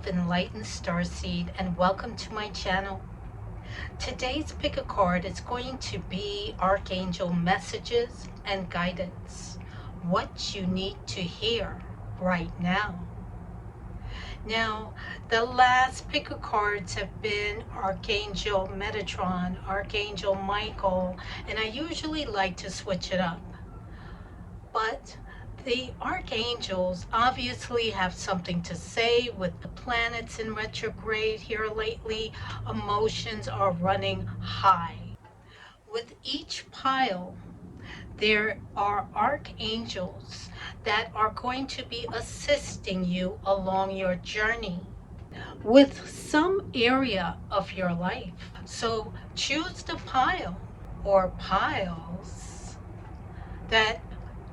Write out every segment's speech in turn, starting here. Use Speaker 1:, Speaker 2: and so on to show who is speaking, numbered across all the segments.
Speaker 1: Enlightened Starseed, and welcome to my channel. Today's pick a card is going to be Archangel messages and guidance. What you need to hear right now. Now, the last pick a cards have been Archangel Metatron, Archangel Michael, and I usually like to switch it up. But the archangels obviously have something to say. With the planets in retrograde here lately, emotions are running high. With each pile, there are archangels that are going to be assisting you along your journey with some area of your life. So choose the pile or piles that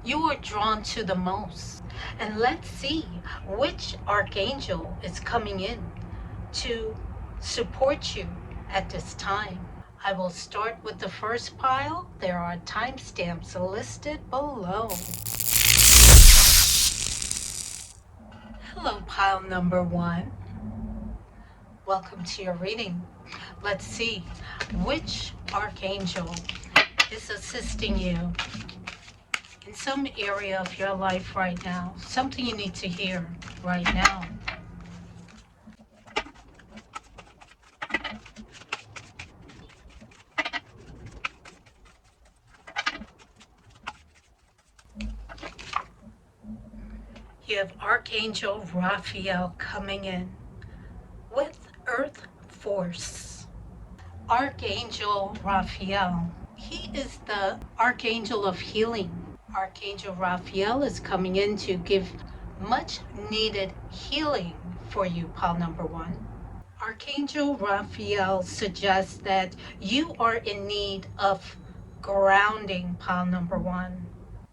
Speaker 1: you are drawn to the most. And let's see which archangel is coming in to support you at this time. I will start with the first pile. There are timestamps listed below. Hello, pile number 1. Welcome to your reading. Let's see which archangel is assisting you in some area of your life right now, something you need to hear right now. You have Archangel Raphael coming in with Earth Force. Archangel Raphael, he is the Archangel of healing. Archangel Raphael is coming in to give much needed healing for you, pile number 1. Archangel Raphael suggests that you are in need of grounding, pile number 1.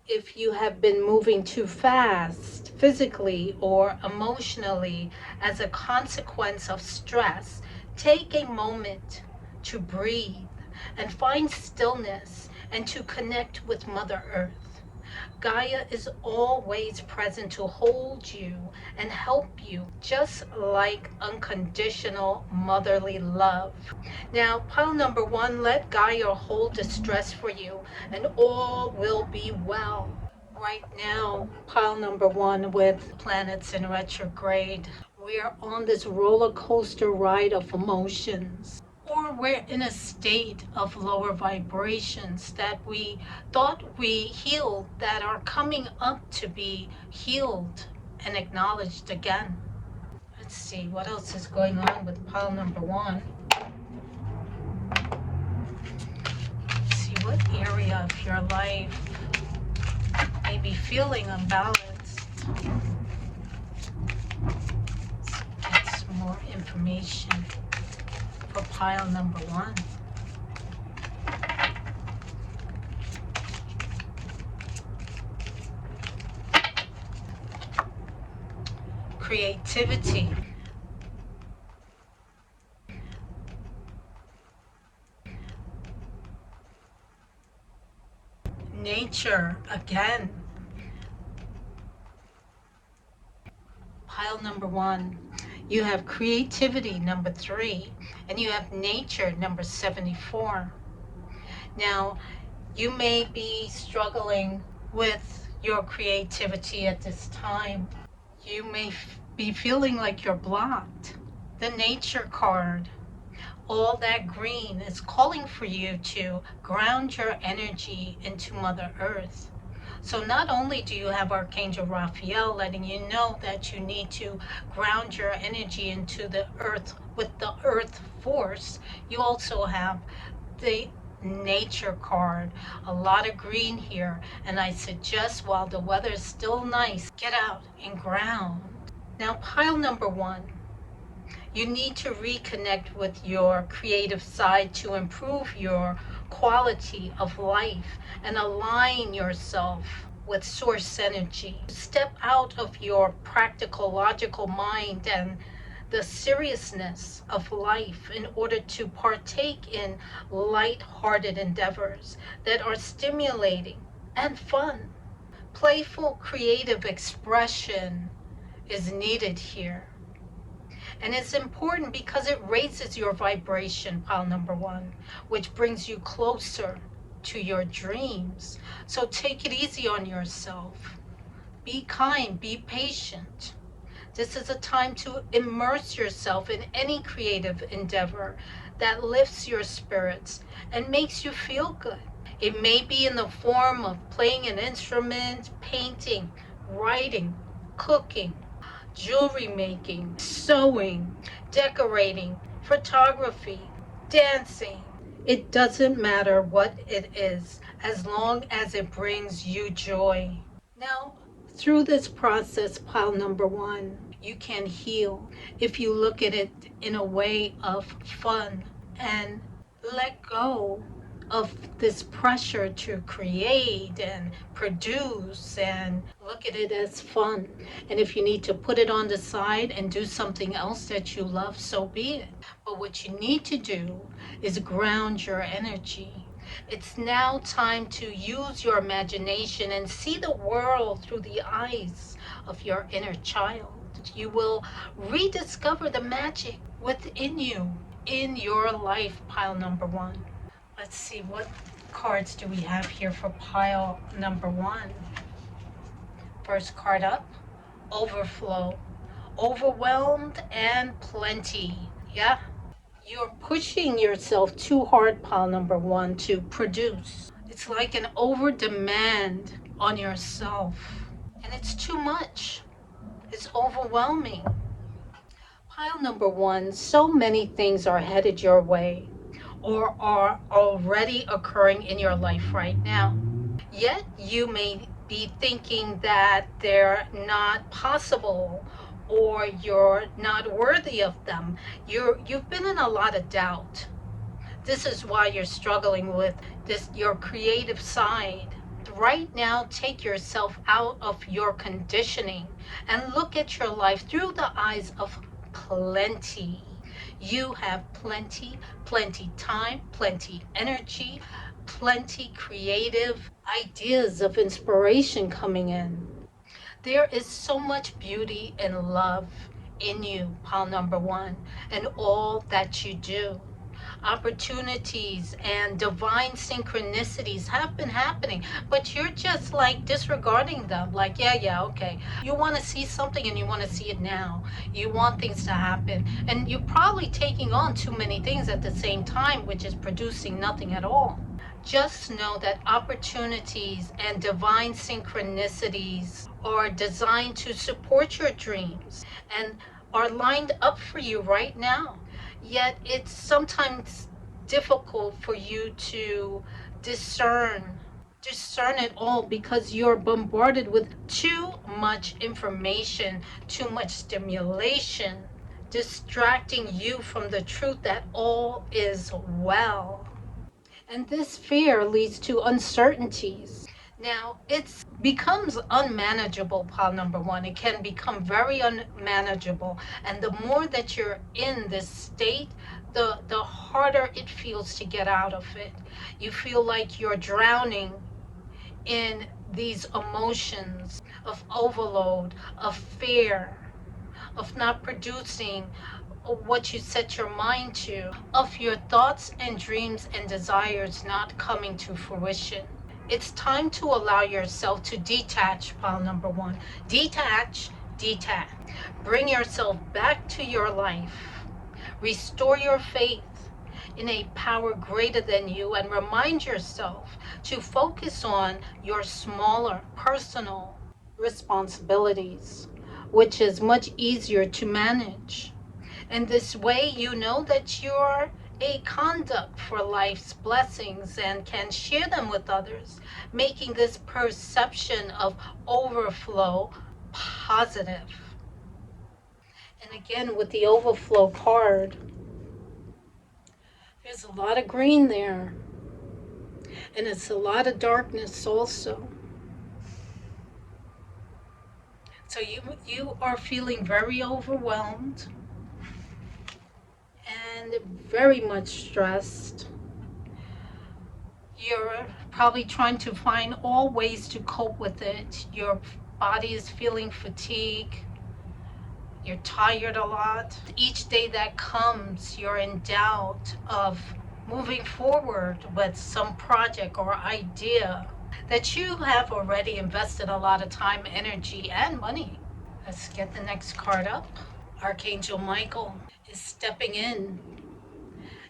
Speaker 1: If you have been moving too fast, physically or emotionally, as a consequence of stress, take a moment to breathe and find stillness and to connect with Mother Earth. Gaia is always present to hold you and help you, just like unconditional motherly love. Now, pile number 1, let Gaia hold the stress for you and all will be well. Right now, pile number 1 with planets in retrograde, we're on this roller coaster ride of emotions. Or we're in a state of lower vibrations that we thought we healed that are coming up to be healed and acknowledged again. Let's see what else is going on with pile number 1. Let's see what area of your life may be feeling unbalanced. Let's get some more information for pile number 1. Creativity. Nature again. Pile number 1. You have creativity number 3, and you have nature number 74. Now, you may be struggling with your creativity at this time. You may be feeling like you're blocked. The nature card, all that green, is calling for you to ground your energy into Mother Earth. So not only do you have Archangel Raphael letting you know that you need to ground your energy into the earth with the earth force, you also have the nature card. A lot of green here, and I suggest while the weather is still nice, get out and ground. Now, pile number 1. You need to reconnect with your creative side to improve your quality of life and align yourself with source energy. Step out of your practical, logical mind and the seriousness of life in order to partake in light-hearted endeavors that are stimulating and fun. Playful, creative expression is needed here. And it's important because it raises your vibration, pile number one, which brings you closer to your dreams. So take it easy on yourself. Be kind, be patient. This is a time to immerse yourself in any creative endeavor that lifts your spirits and makes you feel good. It may be in the form of playing an instrument, painting, writing, cooking, jewelry making, sewing, decorating, photography, dancing. It doesn't matter what it is as long as it brings you joy. Now, through this process, pile number one, you can heal if you look at it in a way of fun and let go of this pressure to create and produce and look at it as fun. And if you need to put it on the side and do something else that you love, so be it. But what you need to do is ground your energy. It's now time to use your imagination and see the world through the eyes of your inner child. You will rediscover the magic within you in your life, pile number one. Let's see, what cards do we have here for pile number one? First card up, overflow, overwhelmed and plenty. Yeah, you're pushing yourself too hard, pile number one, to produce. It's like an over demand on yourself, and it's too much. It's overwhelming. Pile number one, so many things are headed your way or are already occurring in your life right now. Yet you may be thinking that they're not possible or you're not worthy of them. You've been in a lot of doubt. This is why you're struggling with this, your creative side. Right now, take yourself out of your conditioning and look at your life through the eyes of plenty. You have plenty, plenty time, plenty energy, plenty creative ideas of inspiration coming in. There is so much beauty and love in you, pile number one, and all that you do. Opportunities and divine synchronicities have been happening, but you're just like disregarding them. Like, yeah, okay. You want to see something and you want to see it now. You want things to happen, and you're probably taking on too many things at the same time, which is producing nothing at all. Just know that opportunities and divine synchronicities are designed to support your dreams and are lined up for you right now. Yet it's sometimes difficult for you to discern it all because you're bombarded with too much information, too much stimulation, distracting you from the truth that all is well. And this fear leads to uncertainties. Now, it becomes unmanageable, pile number one. It can become very unmanageable. And the more that you're in this state, the harder it feels to get out of it. You feel like you're drowning in these emotions of overload, of fear, of not producing what you set your mind to, of your thoughts and dreams and desires not coming to fruition. It's time to allow yourself to detach, pile number one. Detach, detach. Bring yourself back to your life. Restore your faith in a power greater than you and remind yourself to focus on your smaller personal responsibilities, which is much easier to manage. And this way, you know that you're a conduct for life's blessings and can share them with others, making this perception of overflow positive. And again, with the overflow card, there's a lot of green there, and it's a lot of darkness also. So you are feeling very overwhelmed and very much stressed. You're probably trying to find all ways to cope with it. Your body is feeling fatigue. You're tired a lot. Each day that comes, you're in doubt of moving forward with some project or idea that you have already invested a lot of time, energy, and money. Let's get the next card up. Archangel Michael is stepping in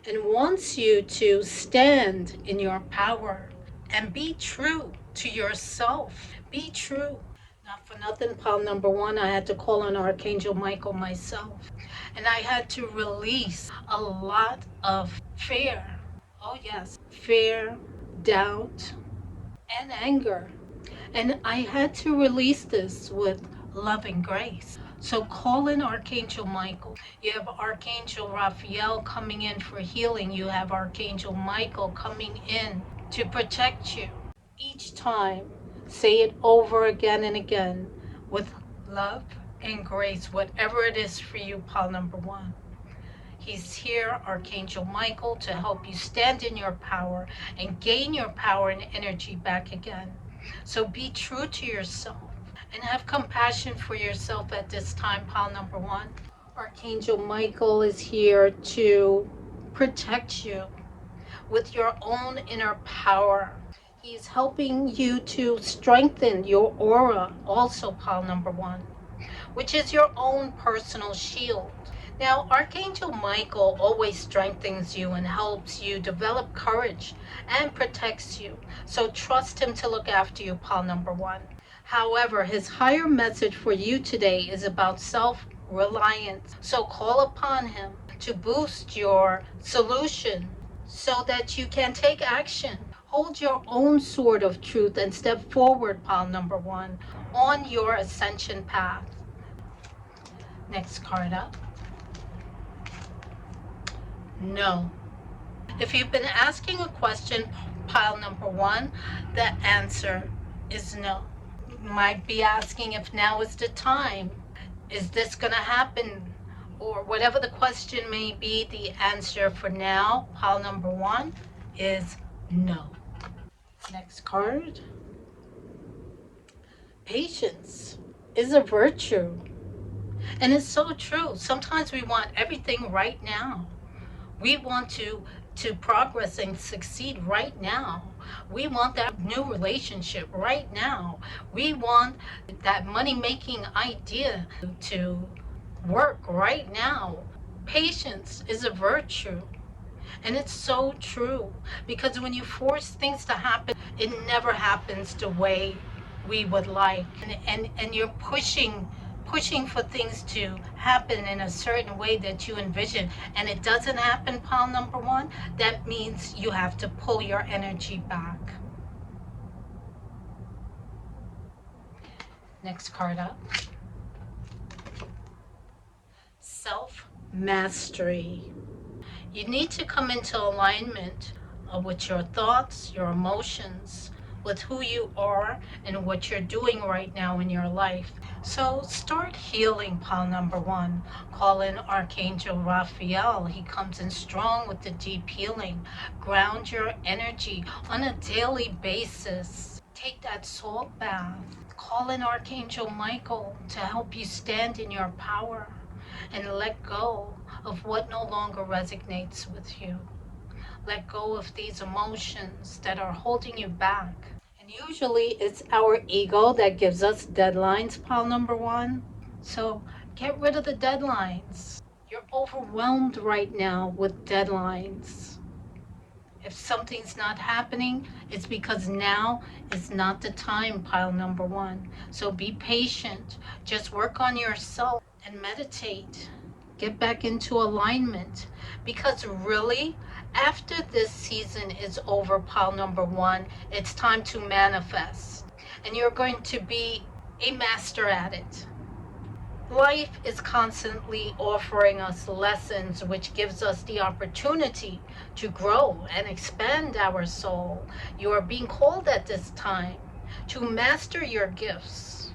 Speaker 1: and wants you to stand in your power and be true to yourself. Be true. Not for nothing, pile number one, I had to call on Archangel Michael myself. And I had to release a lot of fear. Oh, yes, fear, doubt, and anger. And I had to release this with love and grace. So call in Archangel Michael. You have Archangel Raphael coming in for healing. You have Archangel Michael coming in to protect you. Each time, say it over again and again with love and grace, whatever it is for you, pile number one. He's here, Archangel Michael, to help you stand in your power and gain your power and energy back again. So be true to yourself and have compassion for yourself at this time, pile number one. Archangel Michael is here to protect you with your own inner power. He's helping you to strengthen your aura, also pile number one, which is your own personal shield. Now, Archangel Michael always strengthens you and helps you develop courage and protects you. So trust him to look after you, pile number one. However, his higher message for you today is about self-reliance. So call upon him to boost your solution so that you can take action. Hold your own sword of truth and step forward, pile number one, on your ascension path. Next card up. No. If you've been asking a question, pile number one, the answer is no. You might be asking if now is the time. Is this going to happen? Or whatever the question may be, the answer for now, pile number one, is no. Next card. Patience is a virtue. And it's so true. Sometimes we want everything right now. We want to progress and succeed right now. We want that new relationship right now. We want that money-making idea to work right now. Patience is a virtue. And it's so true. Because when you force things to happen, it never happens the way we would like. And you're pushing for things to happen in a certain way that you envision, and it doesn't happen, pile number one, that means you have to pull your energy back. Next card up. Self-mastery. You need to come into alignment with your thoughts, your emotions, with who you are and what you're doing right now in your life. So start healing, pile number one. Call in Archangel Raphael. He comes in strong with the deep healing. Ground your energy on a daily basis. Take that salt bath. Call in Archangel Michael to help you stand in your power and let go of what no longer resonates with you. Let go of these emotions that are holding you back. And usually it's our ego that gives us deadlines, pile number one. So get rid of the deadlines. You're overwhelmed right now with deadlines. If something's not happening, it's because now is not the time, pile number one. So be patient. Just work on yourself and meditate. Get back into alignment. Because really, after this season is over, pile number one, it's time to manifest. And you're going to be a master at it. Life is constantly offering us lessons which gives us the opportunity to grow and expand our soul. You are being called at this time to master your gifts.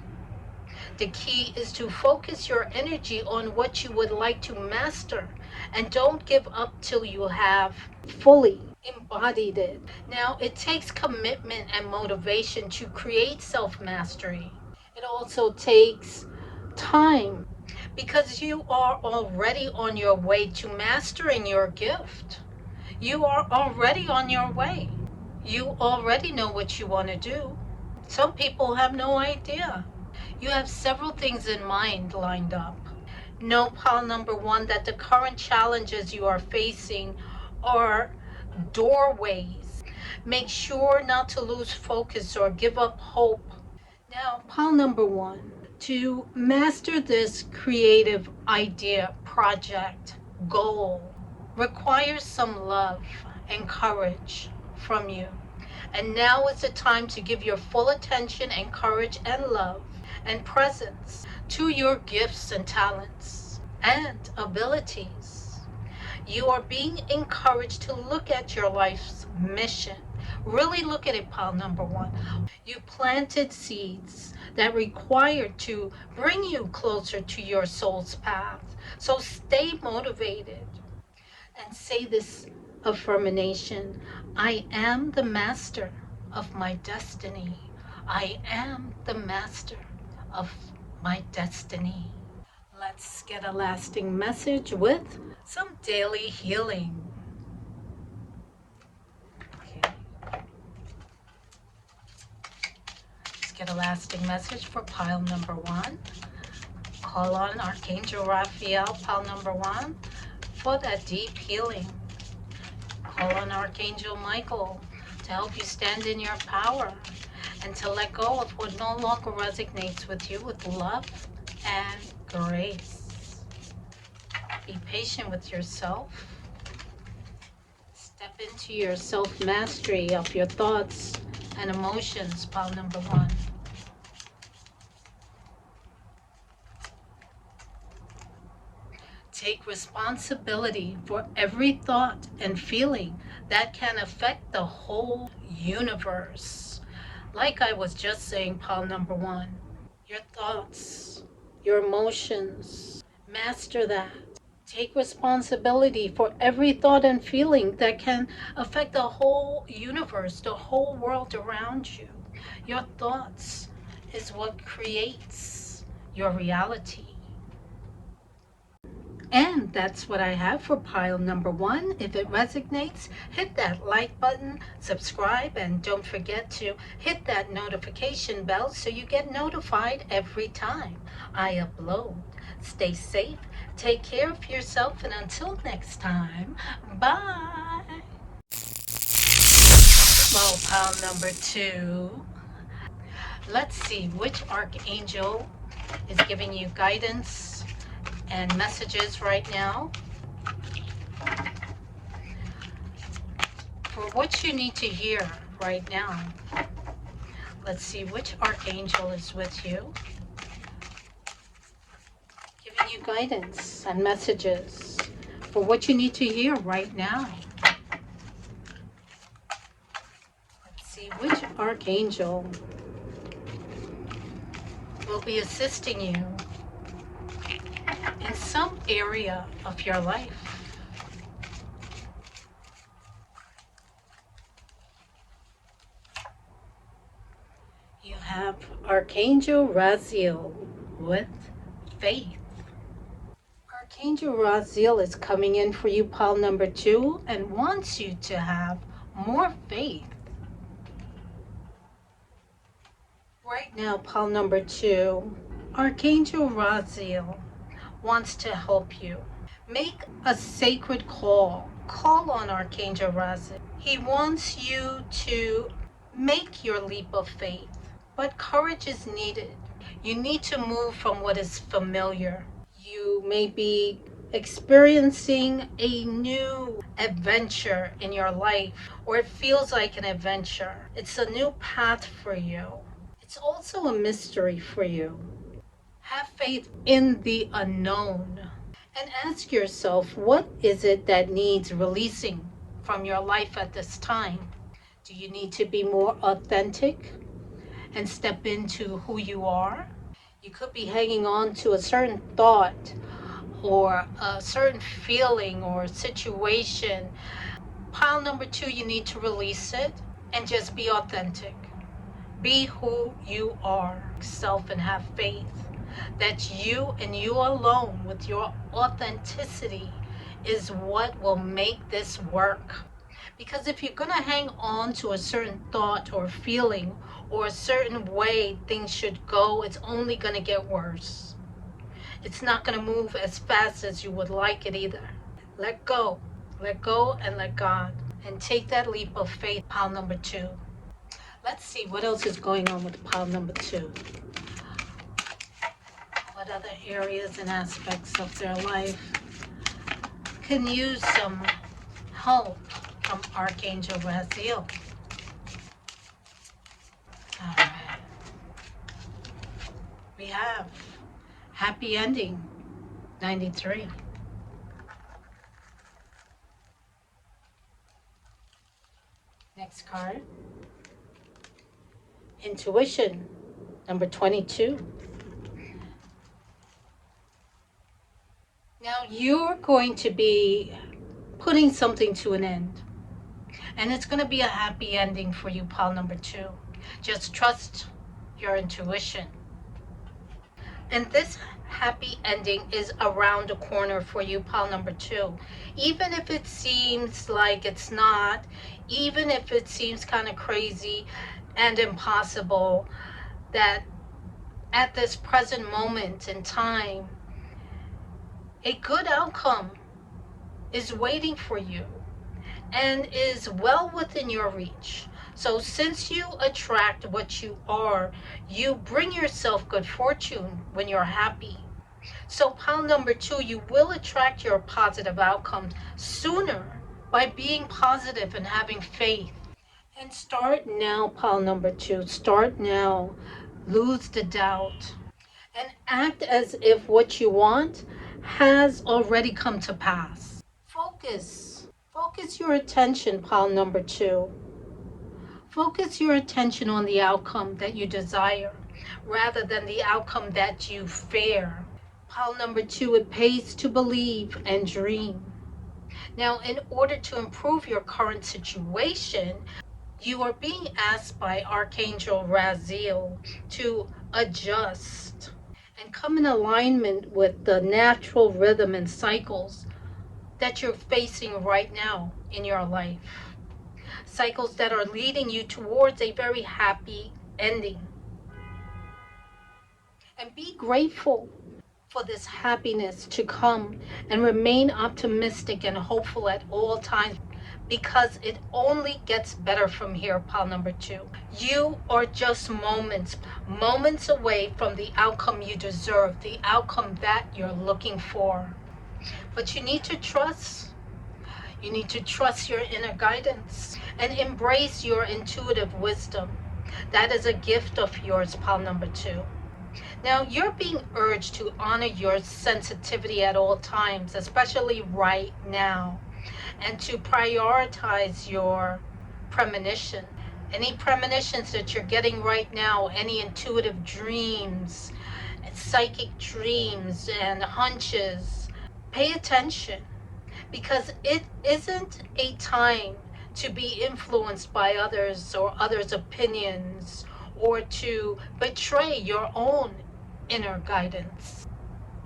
Speaker 1: The key is to focus your energy on what you would like to master and don't give up till you have fully embodied it. Now, it takes commitment and motivation to create self-mastery. It also takes time because you are already on your way to mastering your gift. You are already on your way. You already know what you want to do. Some people have no idea. You have several things in mind lined up. Know, pile number one, that the current challenges you are facing are doorways. Make sure not to lose focus or give up hope. Now, pile number one, to master this creative idea, project, goal, requires some love and courage from you. And now is the time to give your full attention and courage and love and presence to your gifts and talents and abilities. You are being encouraged to look at your life's mission. Really look at it, pile number one. You planted seeds that required to bring you closer to your soul's path. So stay motivated and say this affirmation: I am the master of my destiny. I am the master of my destiny. Let's get a lasting message with some daily healing. Okay. Let's get a lasting message for pile number one. Call on Archangel Raphael, pile number one, for that deep healing. Call on Archangel Michael to help you stand in your power and to let go of what no longer resonates with you with love and grace. Be patient with yourself. Step into your self-mastery of your thoughts and emotions, pile number one. Take responsibility for every thought and feeling that can affect the whole universe. Like I was just saying, pile number one, your thoughts, your emotions, master that. Take responsibility for every thought and feeling that can affect the whole universe, the whole world around you. Your thoughts is what creates your reality. And that's what I have for pile number one. If it resonates, hit that like button, subscribe, and don't forget to hit that notification bell so you get notified every time I upload. Stay safe, take care of yourself, and until next time, bye. Well, pile number two. Let's see which archangel is giving you guidance and messages right now for what you need to hear right now. Let's see which archangel is with you, giving you guidance and messages for what you need to hear right now. Let's see which archangel will be assisting you in some area of your life. You have Archangel Raziel with faith. Archangel Raziel is coming in for you, pile number two, and wants you to have more faith. Right now, pile number two, Archangel Raziel wants to help you. Make a sacred call. Call on Archangel Raziel. He wants you to make your leap of faith, but courage is needed. You need to move from what is familiar. You may be experiencing a new adventure in your life, or it feels like an adventure. It's a new path for you. It's also a mystery for you. Have faith in the unknown and ask yourself, what is it that needs releasing from your life at this time? Do you need to be more authentic and step into who you are? You could be hanging on to a certain thought or a certain feeling or situation. Pile number two, you need to release it and just be authentic. Be who you are, self, and have faith. that you and you alone with your authenticity is what will make this work. Because if you're going to hang on to a certain thought or feeling or a certain way things should go, it's only going to get worse. It's not going to move as fast as you would like it either. Let go. Let go and let God. And take that leap of faith, pile number 2. Let's see what else is going on with pile number 2. What other areas and aspects of their life can use some help from Archangel Raziel? All right. We have happy ending, 93. Next card. Intuition, number 22. Now you're going to be putting something to an end. And it's going to be a happy ending for you, pile number 2. Just trust your intuition. And this happy ending is around the corner for you, pile number 2. Even if it seems like it's not, even if it seems kind of crazy and impossible, that at this present moment in time, a good outcome is waiting for you and is well within your reach. So since you attract what you are, you bring yourself good fortune when you're happy. So pile number 2, you will attract your positive outcomes sooner by being positive and having faith. And start now, pile number 2. Start now. Lose the doubt. And act as if what you want has already come to pass. Focus your attention, pile number 2. Focus your attention on the outcome that you desire rather than the outcome that you fear. Pile number 2, it pays to believe and dream. Now, in order to improve your current situation, you are being asked by Archangel Raziel to adjust and come in alignment with the natural rhythm and cycles that you're facing right now in your life. Cycles that are leading you towards a very happy ending. And be grateful for this happiness to come, and remain optimistic and hopeful at all times, because it only gets better from here, pile number 2. You are just moments away from the outcome you deserve, the outcome that you're looking for. But you need to trust. You need to trust your inner guidance and embrace your intuitive wisdom. That is a gift of yours, pile number 2. Now, you're being urged to honor your sensitivity at all times, especially right now, and to prioritize your premonition. Any premonitions that you're getting right now, any intuitive dreams, psychic dreams, and hunches, pay attention, because it isn't a time to be influenced by others or others' opinions, or to betray your own inner guidance.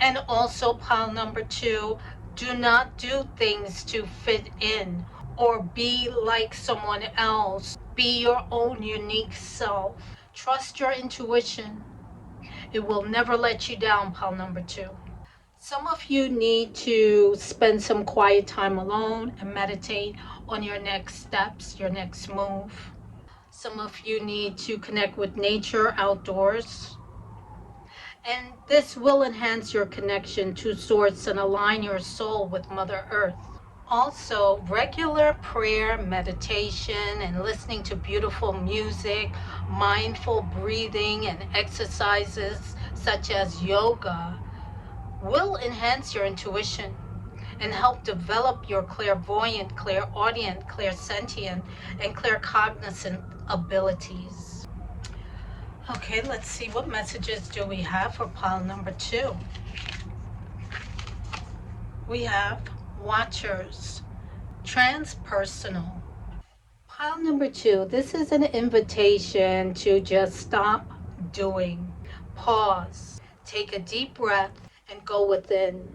Speaker 1: And also, pile number 2, do not do things to fit in or be like someone else. Be your own unique self. Trust your intuition. It will never let you down, pile number 2. Some of you need to spend some quiet time alone and meditate on your next steps, your next move. Some of you need to connect with nature outdoors. And this will enhance your connection to Source and align your soul with Mother Earth. Also, regular prayer, meditation, and listening to beautiful music, mindful breathing, and exercises such as yoga will enhance your intuition and help develop your clairvoyant, clairaudient, clairsentient, and claircognizant abilities. Okay, let's see, what messages do we have for pile number 2? We have Watchers, transpersonal. Pile number 2, this is an invitation to just stop doing. Pause. Take a deep breath and go within.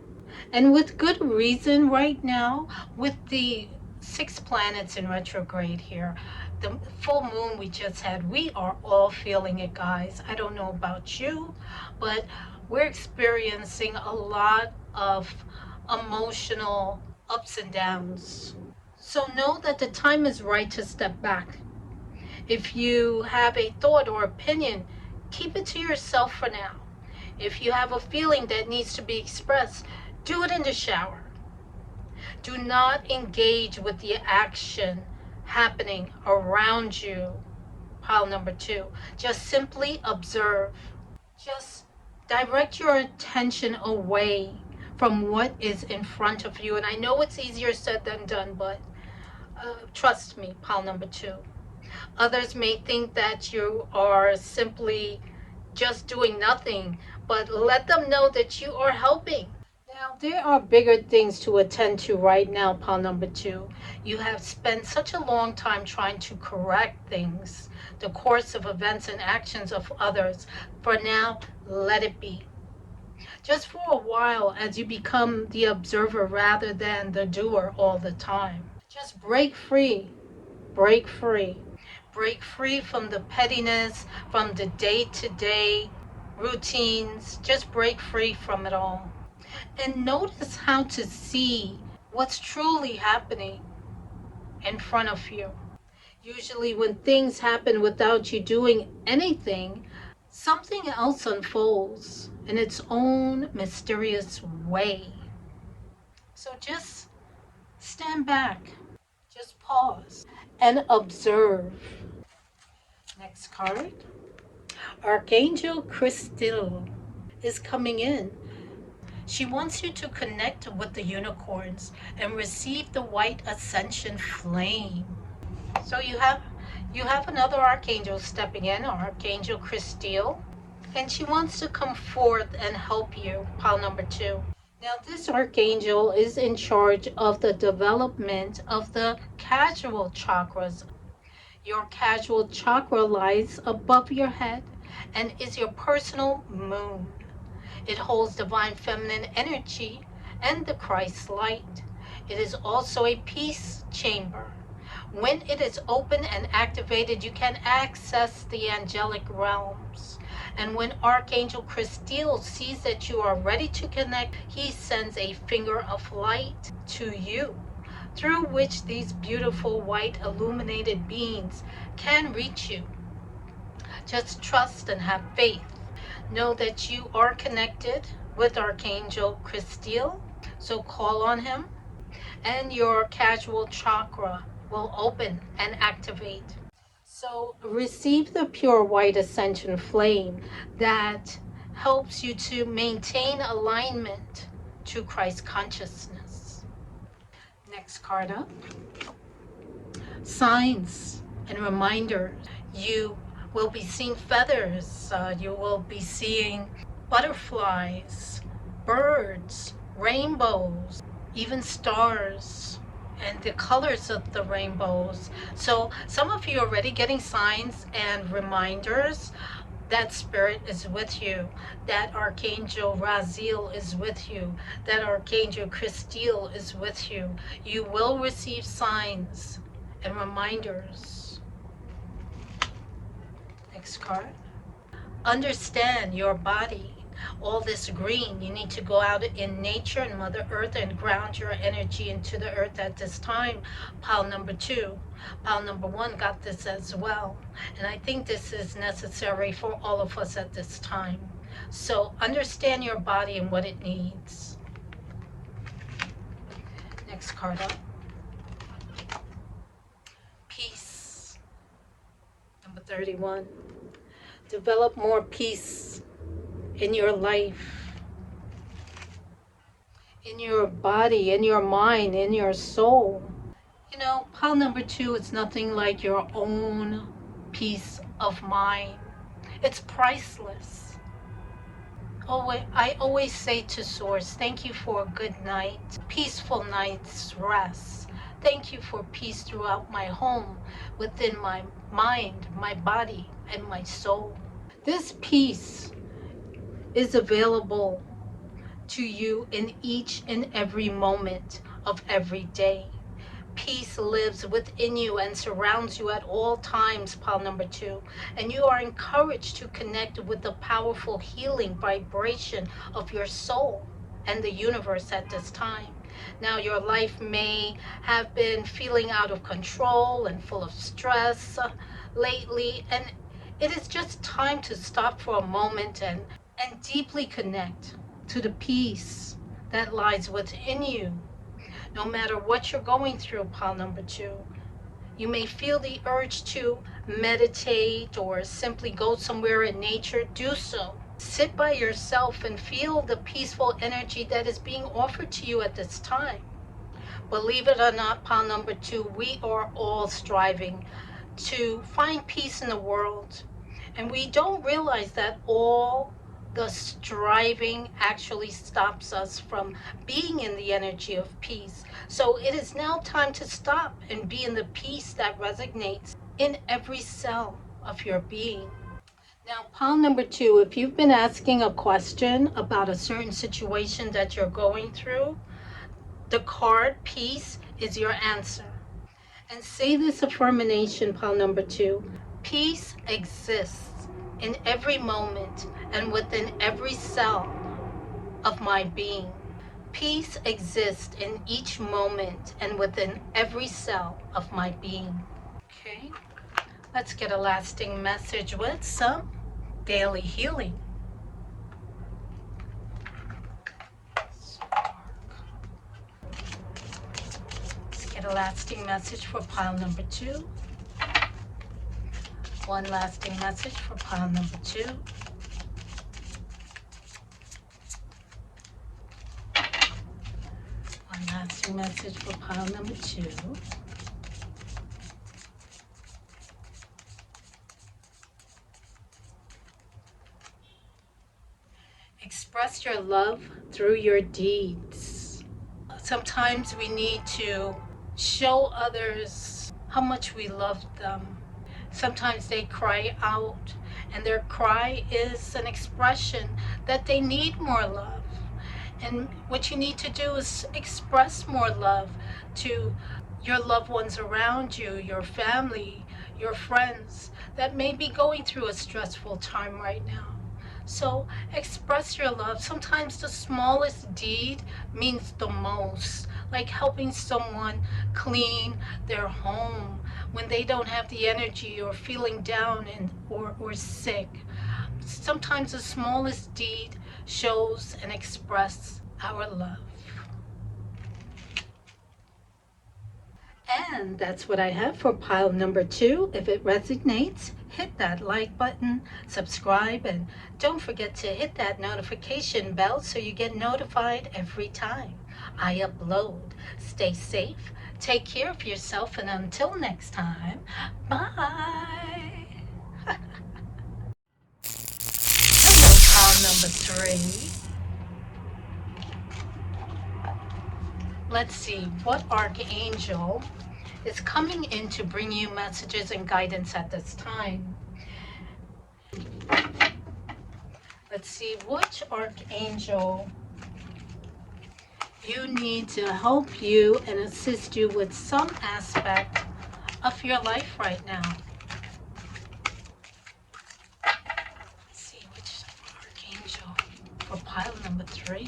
Speaker 1: And with good reason right now, with the 6 planets in retrograde here, the full moon we just had, we are all feeling it, guys. I don't know about you, but we're experiencing a lot of emotional ups and downs. So know that the time is right to step back. If you have a thought or opinion, keep it to yourself for now. If you have a feeling that needs to be expressed, do it in the shower. Do not engage with the action happening around you. Pile number 2. Just simply observe. Just direct your attention away from what is in front of you. And I know it's easier said than done, but trust me, pile number 2. Others may think that you are simply just doing nothing, but let them know that you are helping. Now, there are bigger things to attend to right now, pile number 2. You have spent such a long time trying to correct things, the course of events and actions of others. For now, let it be. Just for a while, as you become the observer rather than the doer all the time. Just break free. Break free. Break free from the pettiness, from the day-to-day routines. Just break free from it all. And notice how to see what's truly happening in front of you. Usually, when things happen without you doing anything, something else unfolds in its own mysterious way. So just stand back, just pause, and observe. Next card. Archangel Crystal is coming in. She wants you to connect with the unicorns and receive the white ascension flame. So you have another archangel stepping in, Archangel Crystal, and she wants to come forth and help you, pile number 2. Now this archangel is in charge of the development of the casual chakras. Your casual chakra lies above your head and is your personal moon. It holds divine feminine energy and the Christ light. It is also a peace chamber. When it is open and activated, you can access the angelic realms. And when Archangel Christelle sees that you are ready to connect, he sends a finger of light to you, through which these beautiful white illuminated beings can reach you. Just trust and have faith. Know that you are connected with Archangel Christelle, so call on him, and your casual chakra will open and activate. So receive the pure white ascension flame that helps you to maintain alignment to Christ consciousness. Next card up. Signs and reminders. You will be seeing feathers. You will be seeing butterflies, birds, rainbows, even stars, and the colors of the rainbows. So some of you are already getting signs and reminders that spirit is with you, that Archangel Raziel is with you, that Archangel Christelle is with you. You will receive signs and reminders. Next card. Understand your body. All this green, you need to go out in nature and Mother Earth and ground your energy into the earth at this time. Pile number 2. Pile number 1 got this as well. And I think this is necessary for all of us at this time. So understand your body and what it needs. Next card up. Peace. Number 31. Develop more peace in your life, in your body, in your mind, in your soul. You know, pile number 2 is nothing like your own peace of mind. It's priceless. I always say to Source, thank you for a good night, peaceful night's rest. Thank you for peace throughout my home, within my mind, my body, and my soul. This peace is available to you in each and every moment of every day. Peace lives within you and surrounds you at all times, pile number 2. And you are encouraged to connect with the powerful healing vibration of your soul and the universe at this time. Now, your life may have been feeling out of control and full of stress lately, and it is just time to stop for a moment and deeply connect to the peace that lies within you. No matter what you're going through, pile number 2, you may feel the urge to meditate or simply go somewhere in nature. Do so. Sit by yourself and feel the peaceful energy that is being offered to you at this time. Believe it or not, pile number 2, we are all striving to find peace in the world. And we don't realize that all the striving actually stops us from being in the energy of peace. So it is now time to stop and be in the peace that resonates in every cell of your being. Now, pile number 2, if you've been asking a question about a certain situation that you're going through, the card peace is your answer. And say this affirmation, pile number 2. Peace exists in every moment and within every cell of my being. Peace exists in each moment and within every cell of my being. Okay, let's get a lasting message with some daily healing. Let's get a lasting message for pile number 2. One lasting message for pile number 2. One lasting message for pile number 2. Express your love through your deeds. Sometimes we need to show others how much we love them. Sometimes they cry out, and their cry is an expression that they need more love. And what you need to do is express more love to your loved ones around you, your family, your friends that may be going through a stressful time right now. So express your love. Sometimes the smallest deed means the most, like helping someone clean their home when they don't have the energy or feeling down or sick. Sometimes the smallest deed shows and expresses our love. And that's what I have for pile number 2. If it resonates, hit that like button, subscribe, and don't forget to hit that notification bell so you get notified every time I upload. Stay safe, take care of yourself, and until next time, bye. Hello, pile number 3. Let's see what Archangel is coming in to bring you messages and guidance at this time. Let's see which Archangel you need to help you and assist you with some aspect of your life right now. Let's see which Archangel for pile number 3.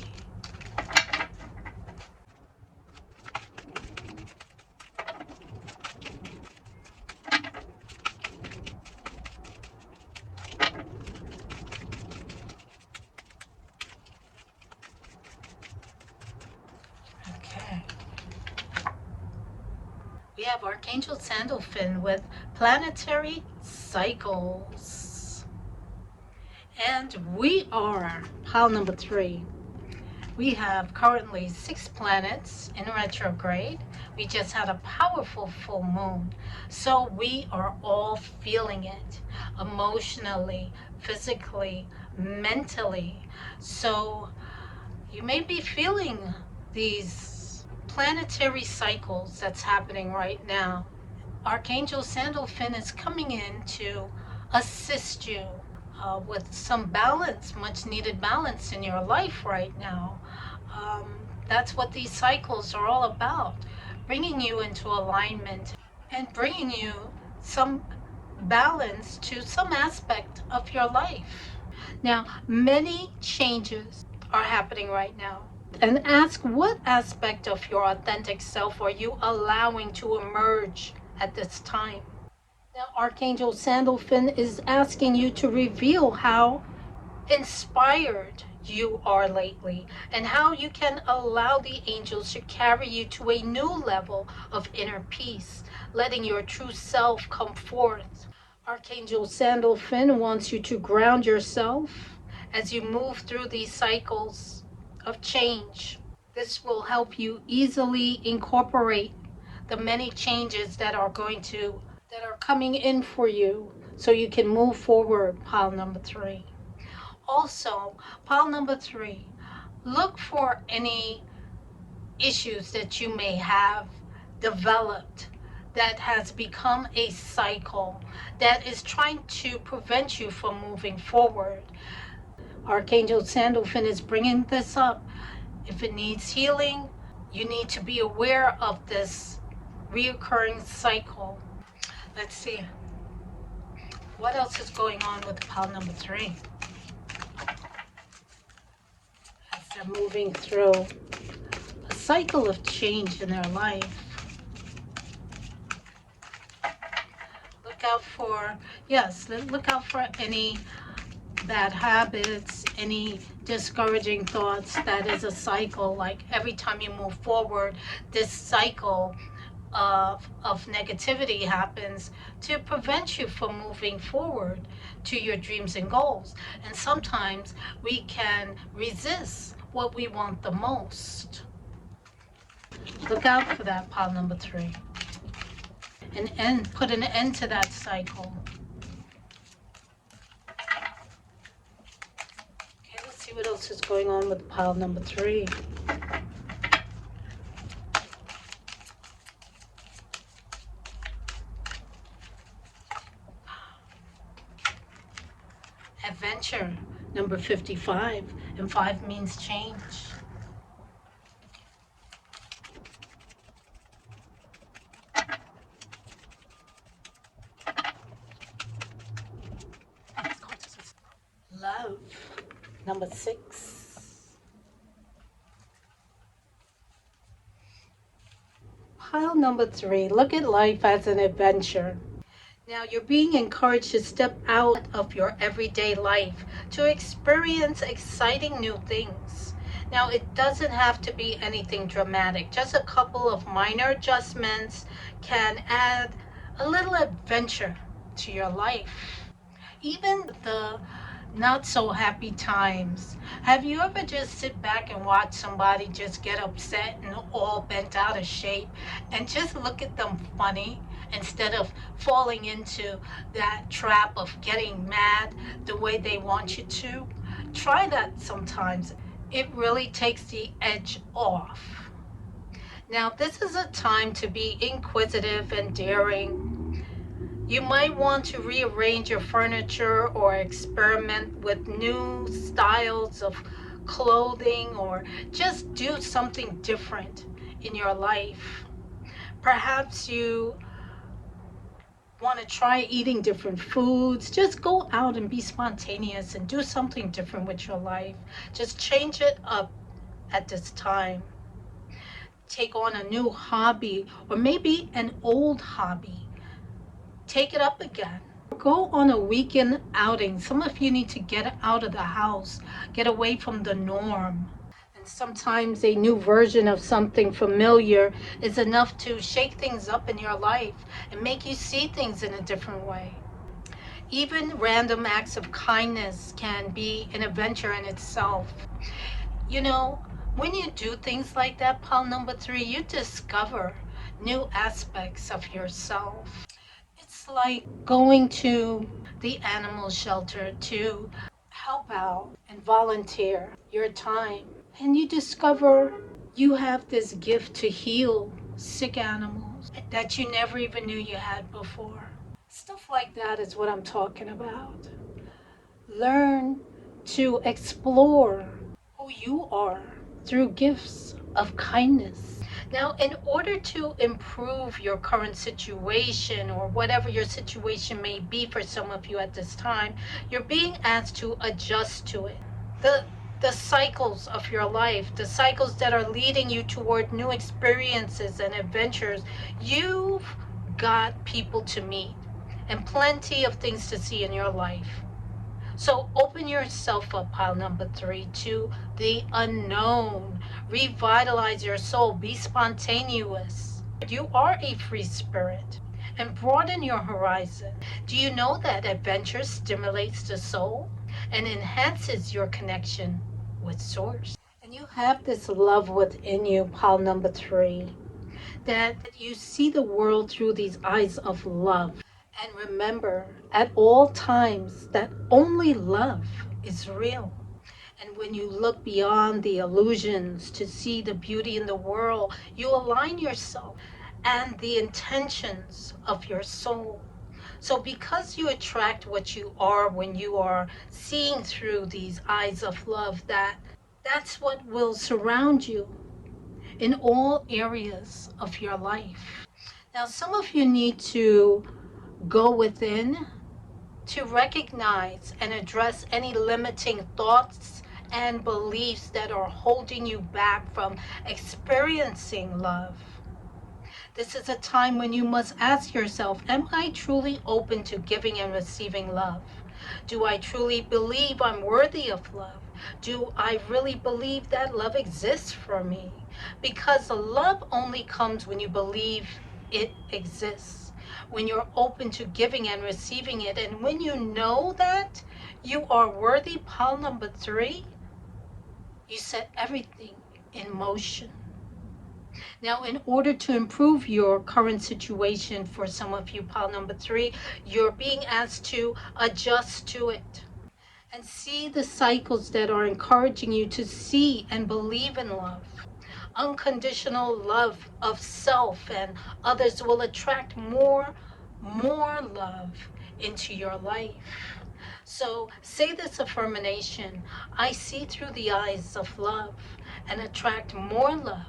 Speaker 1: We have Archangel Sandalphon with planetary cycles. And we are pile number 3. We have currently 6 planets in retrograde. We just had a powerful full moon. So we are all feeling it emotionally, physically, mentally. So you may be feeling these planetary cycles that's happening right now. Archangel Sandalphon is coming in to assist you with some balance, much needed balance in your life right now. Um, that's what these cycles are all about, bringing you into alignment and bringing you some balance to some aspect of your life. Now, many changes are happening right now. And ask, what aspect of your authentic self are you allowing to emerge at this time? Now, Archangel Sandalphon is asking you to reveal how inspired you are lately and how you can allow the angels to carry you to a new level of inner peace, letting your true self come forth. Archangel Sandalphon wants you to ground yourself as you move through these cycles of change. This will help you easily incorporate the many changes that are coming in for you so you can move forward. Pile number 3. Also, pile number 3, look for any issues that you may have developed that has become a cycle that is trying to prevent you from moving forward. Archangel Sandalphon is bringing this up. If it needs healing, you need to be aware of this reoccurring cycle. Let's see. What else is going on with pile number 3? As they're moving through a cycle of change in their life. Look out for any bad habits, any discouraging thoughts. That is a cycle. Like every time you move forward, this cycle of negativity happens to prevent you from moving forward to your dreams and goals. And sometimes we can resist what we want the most. Look out for that, pile number 3. And put an end to that cycle. Okay, let's see what else is going on with pile number 3. Adventure, number 55, and 5 means change. Love, number 6. Pile number 3, look at life as an adventure. Now you're being encouraged to step out of your everyday life to experience exciting new things. Now it doesn't have to be anything dramatic. Just a couple of minor adjustments can add a little adventure to your life. Even the not so happy times. Have you ever just sit back and watch somebody just get upset and all bent out of shape and just look at them funny instead of falling into that trap of getting mad the way they want you to? Try that sometimes. It really takes the edge off. Now, this is a time to be inquisitive and daring. You might want to rearrange your furniture or experiment with new styles of clothing or just do something different in your life. Perhaps you want to try eating different foods. Just go out and be spontaneous and do something different with your life. Just change it up at this time. Take on a new hobby or maybe an old hobby. Take it up again. Go on a weekend outing. Some of you need to get out of the house, get away from the norm. And sometimes a new version of something familiar is enough to shake things up in your life and make you see things in a different way. Even random acts of kindness can be an adventure in itself. You know, when you do things like that, pile number 3, you discover new aspects of yourself. It's like going to the animal shelter to help out and volunteer your time. And you discover you have this gift to heal sick animals that you never even knew you had before. Stuff like that is what I'm talking about. Learn to explore who you are through gifts of kindness. Now, in order to improve your current situation or whatever your situation may be for some of you at this time, you're being asked to adjust to it. The the cycles of your life, the cycles that are leading you toward new experiences and adventures, you've got people to meet and plenty of things to see in your life. So open yourself up, pile number 3, to the unknown. Revitalize your soul. Be spontaneous. You are a free spirit. And broaden your horizon. Do you know that adventure stimulates the soul and enhances your connection with Source? And you have this love within you, pile number 3, that you see the world through these eyes of love. And remember at all times that only love is real. And when you look beyond the illusions to see the beauty in the world, you align yourself and the intentions of your soul. So because you attract what you are when you are seeing through these eyes of love, that's what will surround you in all areas of your life. Now, some of you need to go within to recognize and address any limiting thoughts and beliefs that are holding you back from experiencing love. This is a time when you must ask yourself, am I truly open to giving and receiving love? Do I truly believe I'm worthy of love? Do I really believe that love exists for me? Because love only comes when you believe it exists, when you're open to giving and receiving it, and when you know that you are worthy, pile number 3, you set everything in motion. Now, in order to improve your current situation, for some of you, pile number 3, you're being asked to adjust to it and see the cycles that are encouraging you to see and believe in love. Unconditional love of self and others will attract more love into your life. So say this affirmation: I see through the eyes of love and attract more love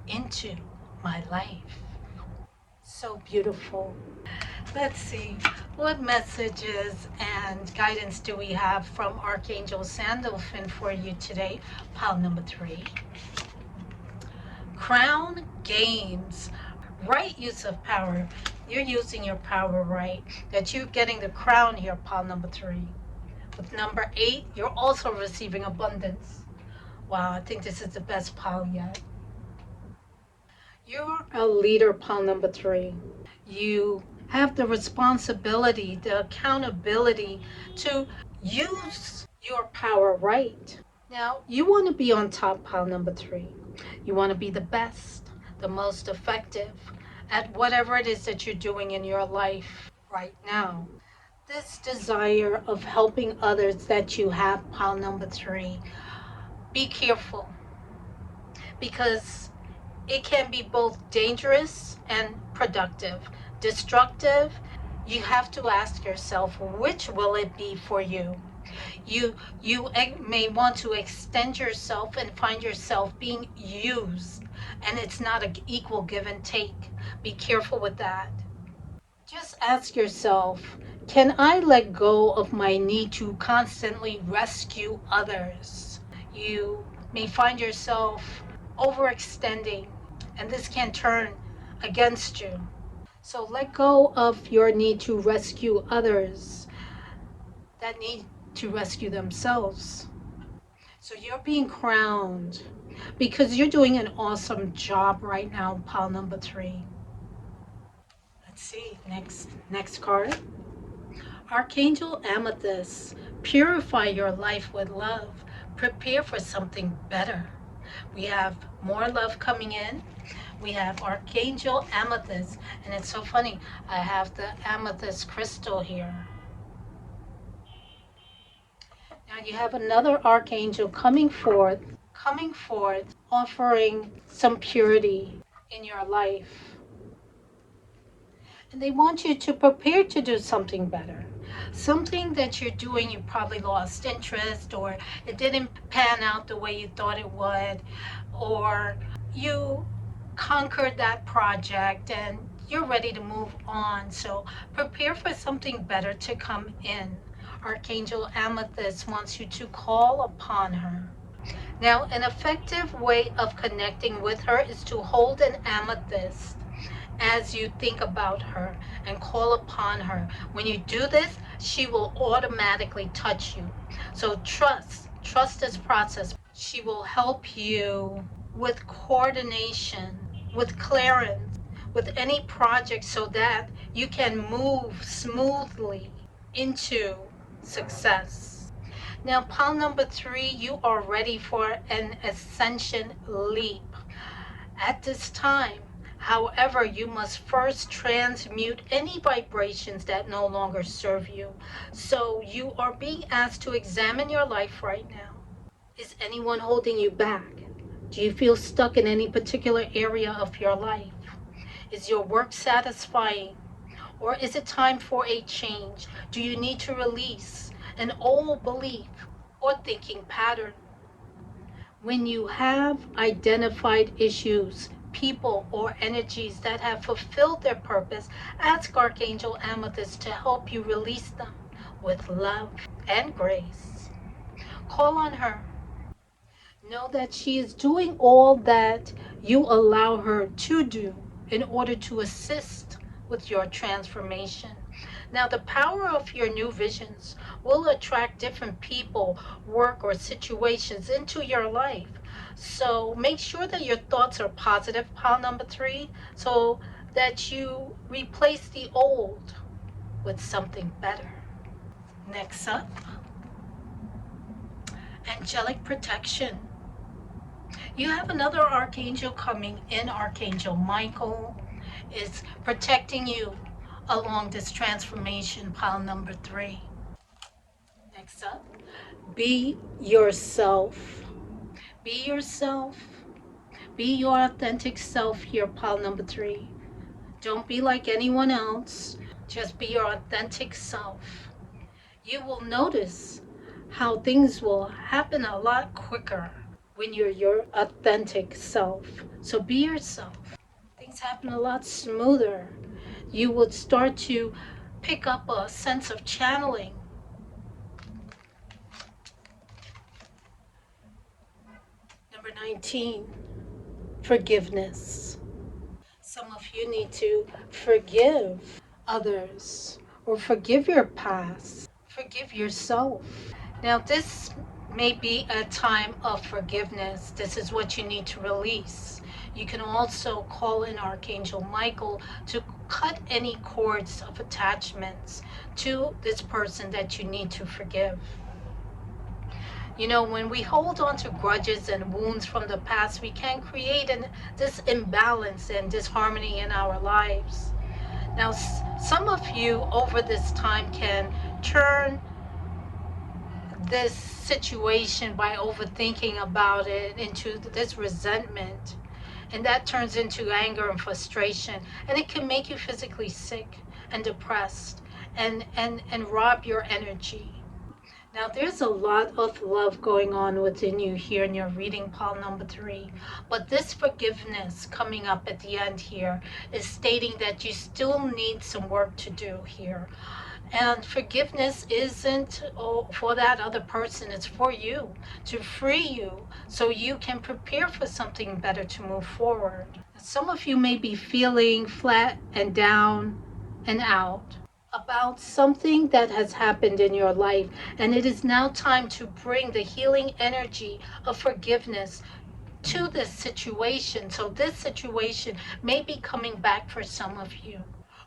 Speaker 1: into my life. So beautiful. Let's see, what messages and guidance do we have from Archangel Sandalphon for you today? Pile number 3. Crown games. Right use of power. You're using your power right. That you're getting the crown here, pile number 3. With number 8, you're also receiving abundance. Wow, I think this is the best pile yet. You're a leader, pile number 3. You have the responsibility, the accountability to use your power right. Now, you want to be on top, pile number 3. You want to be the best, the most effective at whatever it is that you're doing in your life right now. This desire of helping others that you have, pile number 3, be careful, because it can be both dangerous and productive. Destructive, you have to ask yourself, which will it be for you? You may want to extend yourself and find yourself being used, and it's not an equal give and take. Be careful with that. Just ask yourself, can I let go of my need to constantly rescue others? You may find yourself overextending, and this can turn against you. So let go of your need to rescue others that need to rescue themselves. So you're being crowned because you're doing an awesome job right now, pile number 3. Let's see, next card. Archangel Amethyst, purify your life with love. Prepare for something better. We have more love coming in. We have Archangel Amethyst, and it's so funny. I have the amethyst crystal here. Now you have another archangel coming forth, offering some purity in your life. And they want you to prepare to do something better. something that you're doing, you probably lost interest, or it didn't pan out the way you thought it would, or you conquered that project and you're ready to move on. So prepare for something better to come in. Archangel Amethyst wants you to call upon her. Now, an effective way of connecting with her is to hold an amethyst as you think about her and call upon her. When you do this, she will automatically touch you. So trust this process. She will help you with coordination, with clearance, with any project so that you can move smoothly into success. Now, pile number 3, you are ready for an ascension leap. At this time, however, you must first transmute any vibrations that no longer serve you. So you are being asked to examine your life right now. Is anyone holding you back? Do you feel stuck in any particular area of your life? Is your work satisfying? Or is it time for a change? Do you need to release an old belief or thinking pattern? When you have identified issues, people, or energies that have fulfilled their purpose, ask Archangel Amethyst to help you release them with love and grace. Call on her. Know that she is doing all that you allow her to do in order to assist with your transformation. Now, the power of your new visions will attract different people, work, or situations into your life. So make sure that your thoughts are positive, pile number 3, so that you replace the old with something better. Next up, angelic protection. You have another archangel coming in. Archangel Michael is protecting you along this transformation, pile number 3. Next up, be yourself. Be yourself. Be your authentic self here, pile number 3. Don't be like anyone else. Just be your authentic self. You will notice how things will happen a lot quicker when you're your authentic self. So be yourself. Things happen a lot smoother. You would start to pick up a sense of channeling. Number 19, forgiveness. Some of you need to forgive others or forgive your past. Forgive yourself. Now, this may be a time of forgiveness. This is what you need to release. You can also call in Archangel Michael to cut any cords of attachments to this person that you need to forgive. You know, when we hold on to grudges and wounds from the past, we can create this imbalance and disharmony in our lives. Now, some of you over this time can turn this situation by overthinking about it into this resentment, and that turns into anger and frustration, and it can make you physically sick and depressed and rob your energy. Now, there's a lot of love going on within you here in your reading, pile number 3. But this forgiveness coming up at the end here is stating that you still need some work to do here. And forgiveness isn't for that other person, it's for you, to free you so you can prepare for something better to move forward. Some of you may be feeling flat and down and out about something that has happened in your life, and it is now time to bring the healing energy of forgiveness to this situation. So this situation may be coming back for some of you.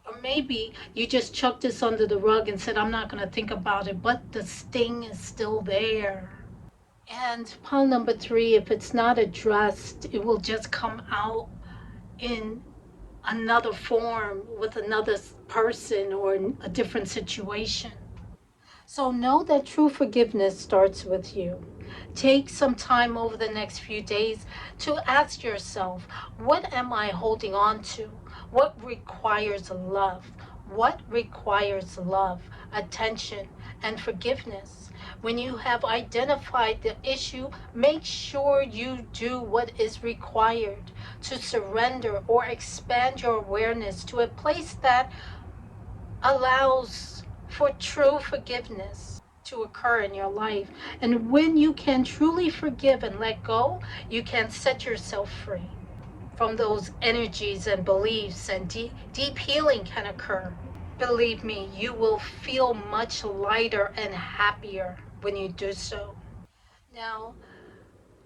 Speaker 1: Or maybe you just chucked this under the rug and said, I'm not going to think about it, but the sting is still there. And pile number 3, if it's not addressed, it will just come out in another form with another person or a different situation. So know that true forgiveness starts with you. Take some time over the next few days to ask yourself, what am I holding on to? What requires love? What requires love, attention, and forgiveness? When you have identified the issue, make sure you do what is required to surrender or expand your awareness to a place that allows for true forgiveness to occur in your life. And when you can truly forgive and let go, you can set yourself free from those energies and beliefs, and deep healing can occur. Believe me, you will feel much lighter and happier when you do so. Now,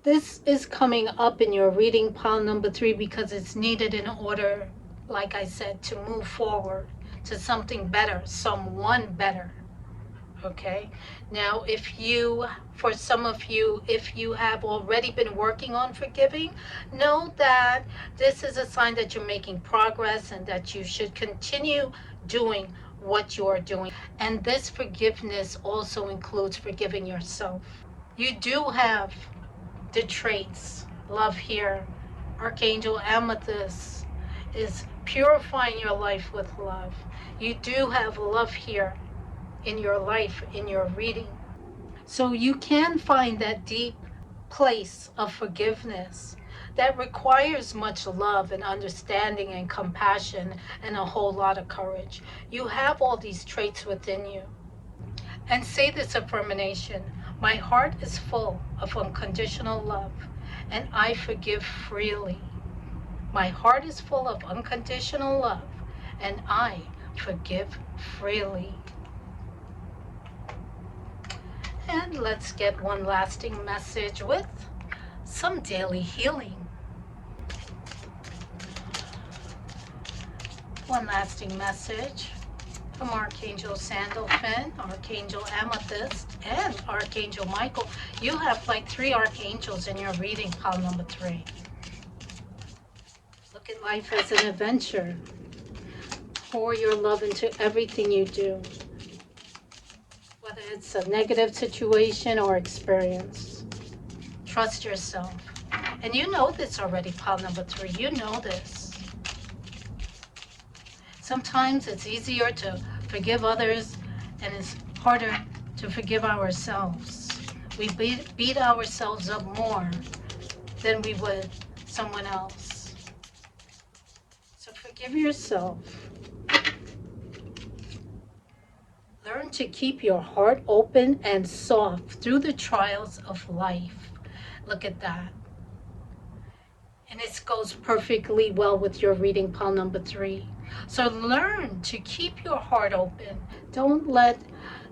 Speaker 1: this is coming up in your reading pile number 3 because it's needed in order, like I said, to move forward to something better, someone better. Okay, now for some of you, if you have already been working on forgiving, know that this is a sign that you're making progress and that you should continue doing what you are doing. And this forgiveness also includes forgiving yourself. You do have the traits. Love here. Archangel Amethyst is purifying your life with love. You do have love here in your life, in your reading. So you can find that deep place of forgiveness that requires much love and understanding and compassion and a whole lot of courage. You have all these traits within you. And say this affirmation: my heart is full of unconditional love, and I forgive freely. My heart is full of unconditional love, and I forgive freely. And let's get one lasting message with some daily healing. One lasting message from Archangel Sandalphon, Archangel Amethyst, and Archangel Michael. You have like 3 archangels in your reading pile number 3. Look at life as an adventure. Pour your love into everything you do, whether it's a negative situation or experience. Trust yourself. And you know this already, pile number 3. You know this. Sometimes it's easier to forgive others, and it's harder to forgive ourselves. We beat ourselves up more than we would someone else. So forgive yourself. Learn to keep your heart open and soft through the trials of life. Look at that. And it goes perfectly well with your reading pile number 3. So learn to keep your heart open. Don't let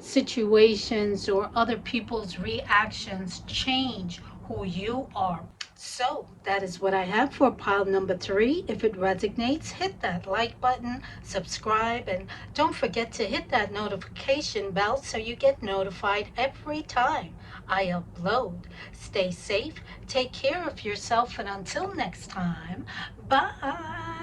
Speaker 1: situations or other people's reactions change who you are. So that is what I have for pile number 3. If it resonates, hit that like button, subscribe, and don't forget to hit that notification bell so you get notified every time I upload. Stay safe, take care of yourself, and until next time, bye.